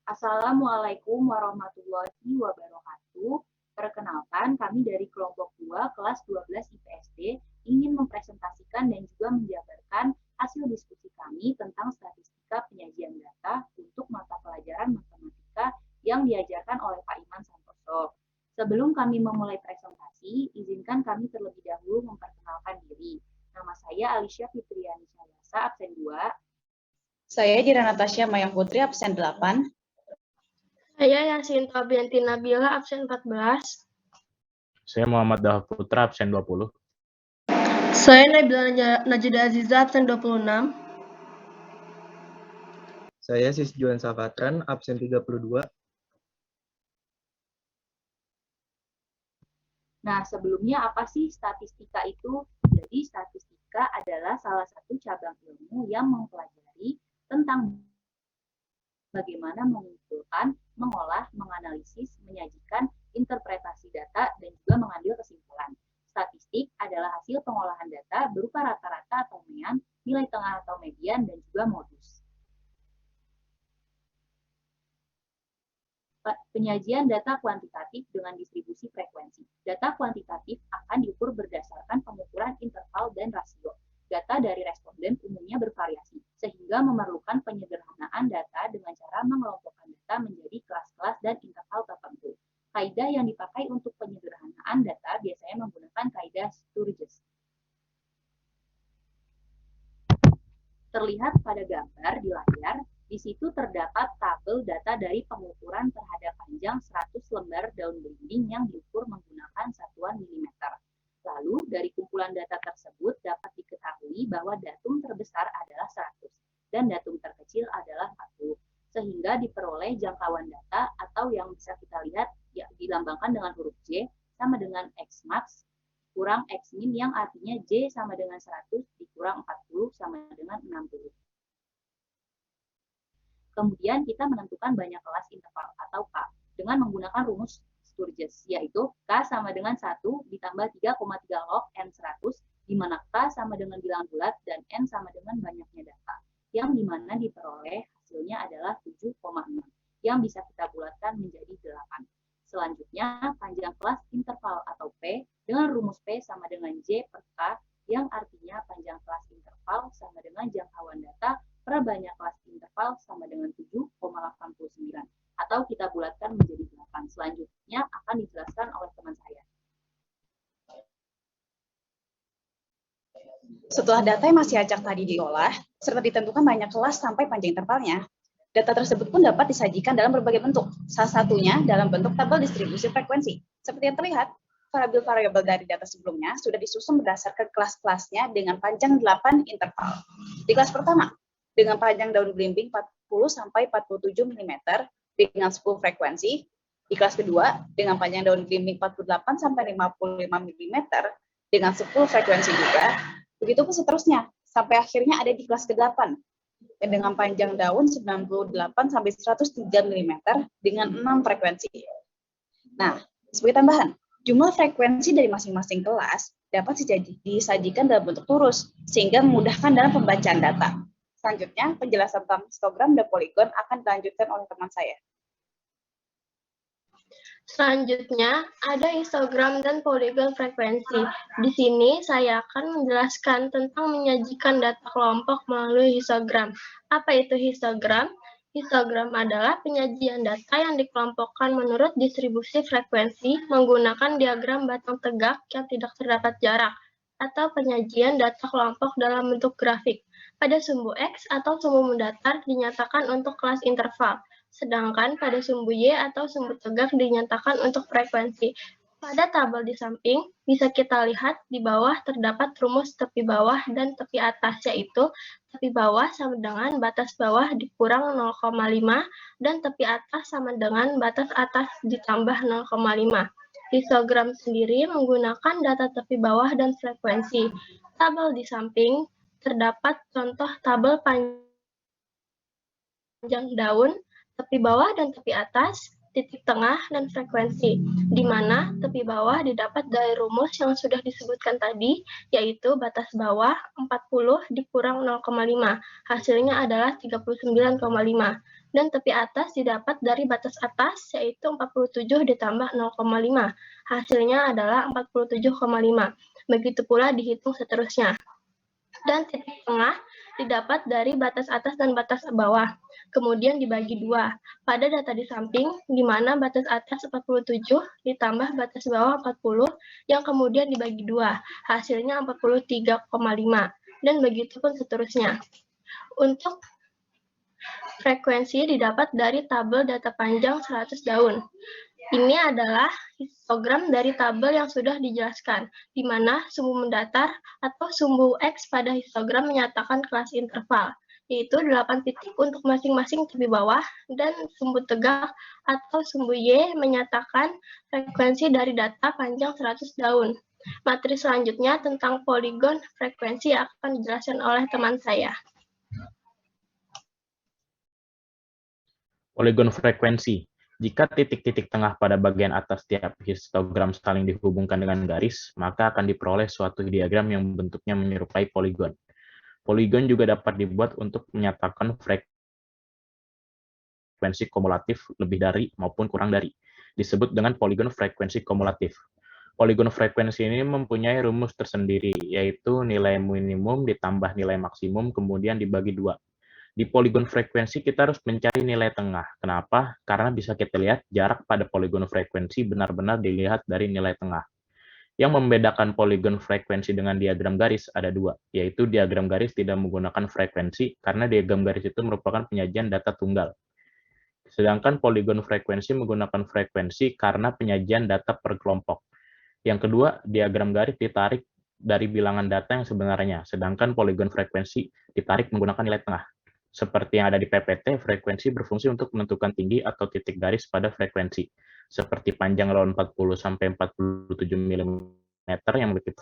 Assalamualaikum warahmatullahi wabarakatuh. Perkenalkan, kami dari kelompok 2 kelas 12 IPSD ingin mempresentasikan dan juga menjabarkan hasil diskusi kami tentang statistika penyajian data untuk mata pelajaran matematika yang diajarkan oleh Pak Iman Santoso. Sebelum kami memulai presentasi, izinkan kami terlebih dahulu memperkenalkan diri. Nama saya Alicia Fitriani Syariasa, absen 2. Saya Dira Natasha Mayang Putri, absen 8. Saya Yasin Tabianti Nabila, absen 14. Saya Muhammad Dahab Putra, absen 20. Saya Nabila Najida Aziza, absen 26. Saya Sisjuan Safatran, absen 32. Nah, sebelumnya apa sih statistika itu? Jadi, statistika adalah salah satu cabang ilmu yang mempelajari tentang bagaimana mengumpulkan, mengolah, menganalisis, menyajikan interpretasi data, dan juga mengambil kesimpulan. Statistik adalah hasil pengolahan data berupa rata-rata atau mean, nilai tengah atau median, dan juga modus. Penyajian data kuantitatif dengan distribusi frekuensi. Data kuantitatif akan diukur berdasarkan pengukuran interval dan rasio. Data dari responden umumnya bervariasi, sehingga memerlukan penyederhanaan data dengan cara mengelompokkan data menjadi kelas-kelas dan interval tertentu. Kaidah yang dipakai untuk penyederhanaan data biasanya menggunakan kaidah Sturges. Terlihat pada gambar di layar, di situ terdapat tabel data dari pengukuran terhadap panjang 100 lembar daun belimbing yang diukur menggunakan satuan milimeter. Lalu, dari kumpulan data tersebut dapat diketahui bahwa datum terbesar adalah 100 dan datum terkecil adalah 40, sehingga diperoleh jangkauan data atau yang bisa kita lihat ya, dilambangkan dengan huruf J sama dengan X max kurang X min yang artinya J sama dengan 100 dikurang 40 sama dengan 60. Kemudian kita menentukan banyak kelas interval atau K dengan menggunakan rumus Sturges, yaitu K sama dengan 1 ditambah 3,3 log N100, di mana K sama dengan bilangan bulat dan N sama dengan banyaknya data, yang dimana diperoleh hasilnya adalah 7,6, yang bisa kita bulatkan menjadi 8. Selanjutnya, panjang kelas interval atau P dengan rumus P sama dengan J per K, yang artinya panjang kelas interval sama dengan jangkauan data per banyak kelas interval sama dengan 7,89, atau kita bulatkan menjadi 8. Selanjutnya akan dijelaskan oleh teman saya. Setelah data yang masih acak tadi diolah, serta ditentukan banyak kelas sampai panjang intervalnya, data tersebut pun dapat disajikan dalam berbagai bentuk, salah satunya dalam bentuk tabel distribusi frekuensi. Seperti yang terlihat, variabel-variabel dari data sebelumnya sudah disusun berdasarkan kelas-kelasnya dengan panjang 8 interval. Di kelas pertama, dengan panjang daun belimbing 40 sampai 47 mm dengan 10 frekuensi. Di kelas kedua, dengan panjang daun belimbing 48 sampai 55 mm dengan 10 frekuensi juga. Begitu pun seterusnya, sampai akhirnya ada di kelas ke-8 dengan panjang daun 98 sampai 103 mm dengan 6 frekuensi. Nah, sebagai tambahan, jumlah frekuensi dari masing-masing kelas dapat disajikan dalam bentuk turus, sehingga memudahkan dalam pembacaan data. Selanjutnya, penjelasan tentang histogram dan poligon akan dilanjutkan oleh teman saya. Selanjutnya, ada histogram dan poligon frekuensi. Di sini, saya akan menjelaskan tentang menyajikan data kelompok melalui histogram. Apa itu histogram? Histogram adalah penyajian data yang dikelompokkan menurut distribusi frekuensi menggunakan diagram batang tegak yang tidak terdapat jarak, atau penyajian data kelompok dalam bentuk grafik. Pada sumbu X atau sumbu mendatar dinyatakan untuk kelas interval, sedangkan pada sumbu Y atau sumbu tegak dinyatakan untuk frekuensi. Pada tabel di samping, bisa kita lihat di bawah terdapat rumus tepi bawah dan tepi atas, yaitu tepi bawah sama dengan batas bawah dikurang 0,5 dan tepi atas sama dengan batas atas ditambah 0,5. Histogram sendiri menggunakan data tepi bawah dan frekuensi. Tabel di samping terdapat contoh tabel panjang daun, tepi bawah dan tepi atas, titik tengah, dan frekuensi, di mana tepi bawah didapat dari rumus yang sudah disebutkan tadi, yaitu batas bawah 40 dikurang 0,5, hasilnya adalah 39,5, dan tepi atas didapat dari batas atas, yaitu 47 ditambah 0,5, hasilnya adalah 47,5. Begitu pula dihitung seterusnya. Dan titik tengah didapat dari batas atas dan batas bawah, kemudian dibagi dua. Pada data di samping, di mana batas atas 47 ditambah batas bawah 40, yang kemudian dibagi dua, hasilnya 43,5, dan begitu pun seterusnya. Untuk frekuensi didapat dari tabel data panjang 100 daun. Ini adalah histogram dari tabel yang sudah dijelaskan, di mana sumbu mendatar atau sumbu X pada histogram menyatakan kelas interval, yaitu 8 titik untuk masing-masing tepi bawah, dan sumbu tegak atau sumbu Y menyatakan frekuensi dari data panjang 100 daun. Materi selanjutnya tentang poligon frekuensi akan dijelaskan oleh teman saya. Poligon frekuensi. Jika titik-titik tengah pada bagian atas tiap histogram saling dihubungkan dengan garis, maka akan diperoleh suatu diagram yang bentuknya menyerupai poligon. Poligon juga dapat dibuat untuk menyatakan frekuensi kumulatif lebih dari maupun kurang dari. Disebut dengan poligon frekuensi kumulatif. Poligon frekuensi ini mempunyai rumus tersendiri, yaitu nilai minimum ditambah nilai maksimum kemudian dibagi dua. Di poligon frekuensi kita harus mencari nilai tengah. Kenapa? Karena bisa kita lihat jarak pada poligon frekuensi benar-benar dilihat dari nilai tengah. Yang membedakan poligon frekuensi dengan diagram garis ada dua, yaitu diagram garis tidak menggunakan frekuensi karena diagram garis itu merupakan penyajian data tunggal. Sedangkan poligon frekuensi menggunakan frekuensi karena penyajian data per kelompok. Yang kedua, diagram garis ditarik dari bilangan data yang sebenarnya, sedangkan poligon frekuensi ditarik menggunakan nilai tengah. Seperti yang ada di PPT, frekuensi berfungsi untuk menentukan tinggi atau titik garis pada frekuensi. Seperti panjang lawan 40 sampai 47 mm yang memiliki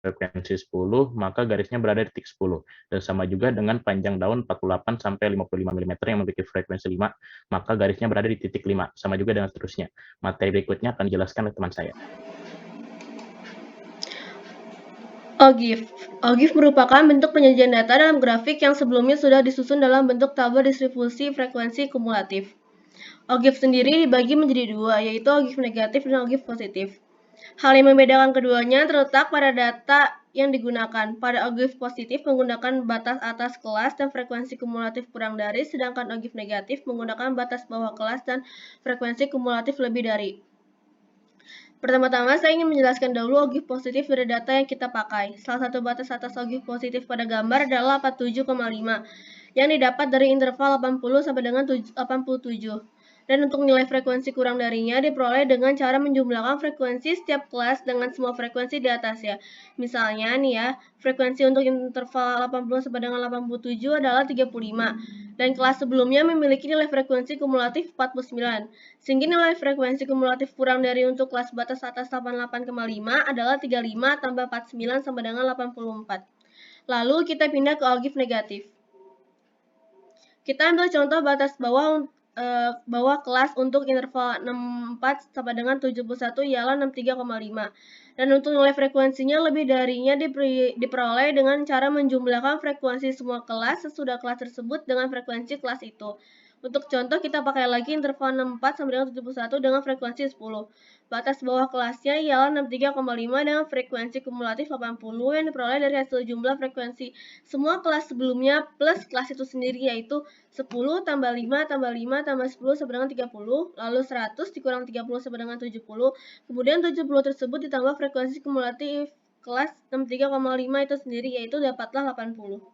frekuensi 10, maka garisnya berada di titik 10. Dan sama juga dengan panjang daun 48 sampai 55 mm yang memiliki frekuensi 5, maka garisnya berada di titik 5. Sama juga dengan seterusnya. Materi berikutnya akan dijelaskan oleh teman saya. OGIF. OGIF merupakan bentuk penyajian data dalam grafik yang sebelumnya sudah disusun dalam bentuk tabel distribusi frekuensi kumulatif. OGIF sendiri dibagi menjadi dua, yaitu OGIF negatif dan OGIF positif. Hal yang membedakan keduanya terletak pada data yang digunakan. Pada OGIF positif menggunakan batas atas kelas dan frekuensi kumulatif kurang dari, sedangkan OGIF negatif menggunakan batas bawah kelas dan frekuensi kumulatif lebih dari. Pertama-tama, saya ingin menjelaskan dahulu OGIF positif dari data yang kita pakai. Salah satu batas atas OGIF positif pada gambar adalah 47,5, yang didapat dari interval 80 sampai dengan 87. Dan untuk nilai frekuensi kurang darinya diperoleh dengan cara menjumlahkan frekuensi setiap kelas dengan semua frekuensi di atasnya. Misalnya nih ya, frekuensi untuk interval 80 sampai dengan 87 adalah 35. Dan kelas sebelumnya memiliki nilai frekuensi kumulatif 49. Sehingga nilai frekuensi kumulatif kurang dari untuk kelas batas atas 88,5 adalah 35 tambah 49 sama dengan 84. Lalu kita pindah ke OGIF negatif. Kita ambil contoh batas bawah kelas untuk interval 64 sampai dengan 71 ialah 63,5. Dan untuk nilai frekuensinya lebih darinya diperoleh dengan cara menjumlahkan frekuensi semua kelas sesudah kelas tersebut dengan frekuensi kelas itu. Untuk contoh kita pakai lagi interval 64 sampai dengan 71 dengan frekuensi 10. Batas bawah kelasnya ialah 63,5 dengan frekuensi kumulatif 80 yang diperoleh dari hasil jumlah frekuensi semua kelas sebelumnya plus kelas itu sendiri, yaitu 10 tambah 5 tambah 5 tambah 10 sama dengan 30, lalu 100 dikurang 30 sama dengan 70, kemudian 70 tersebut ditambah frekuensi kumulatif kelas 63,5 itu sendiri, yaitu dapatlah 80.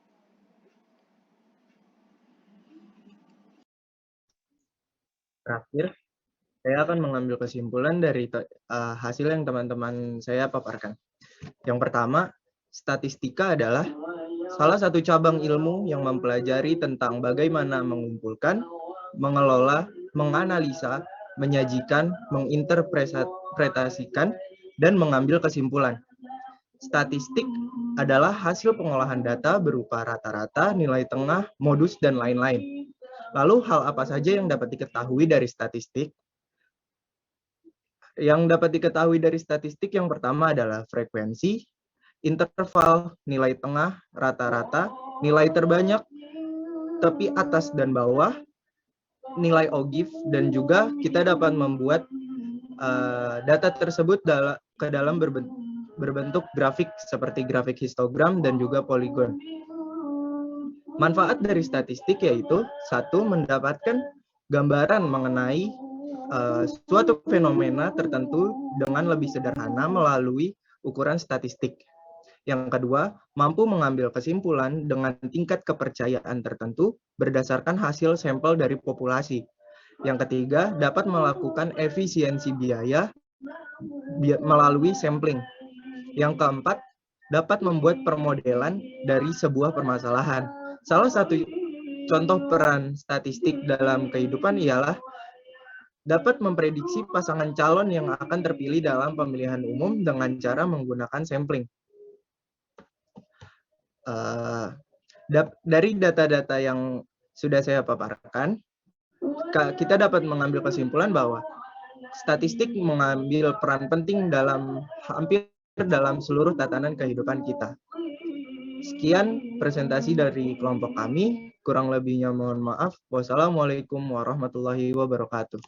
Terakhir, saya akan mengambil kesimpulan dari hasil yang teman-teman saya paparkan. Yang pertama, statistika adalah salah satu cabang ilmu yang mempelajari tentang bagaimana mengumpulkan, mengelola, menganalisa, menyajikan, menginterpretasikan, dan mengambil kesimpulan. Statistik adalah hasil pengolahan data berupa rata-rata, nilai tengah, modus, dan lain-lain. Lalu hal apa saja yang dapat diketahui dari statistik? Yang dapat diketahui dari statistik yang pertama adalah frekuensi, interval, nilai tengah, rata-rata, nilai terbanyak, tepi atas dan bawah, nilai OGIF, dan juga kita dapat membuat data tersebut ke dalam berbentuk grafik seperti grafik histogram dan juga poligon. Manfaat dari statistik yaitu satu, mendapatkan gambaran mengenai suatu fenomena tertentu dengan lebih sederhana melalui ukuran statistik. Yang kedua, mampu mengambil kesimpulan dengan tingkat kepercayaan tertentu berdasarkan hasil sampel dari populasi. Yang ketiga, dapat melakukan efisiensi biaya melalui sampling. Yang keempat, dapat membuat permodelan dari sebuah permasalahan. Salah satu contoh peran statistik dalam kehidupan ialah dapat memprediksi pasangan calon yang akan terpilih dalam pemilihan umum dengan cara menggunakan sampling. Dari data-data yang sudah saya paparkan, kita dapat mengambil kesimpulan bahwa statistik mengambil peran penting hampir dalam seluruh tatanan kehidupan kita. Sekian presentasi dari kelompok kami. Kurang lebihnya mohon maaf. Wassalamualaikum warahmatullahi wabarakatuh.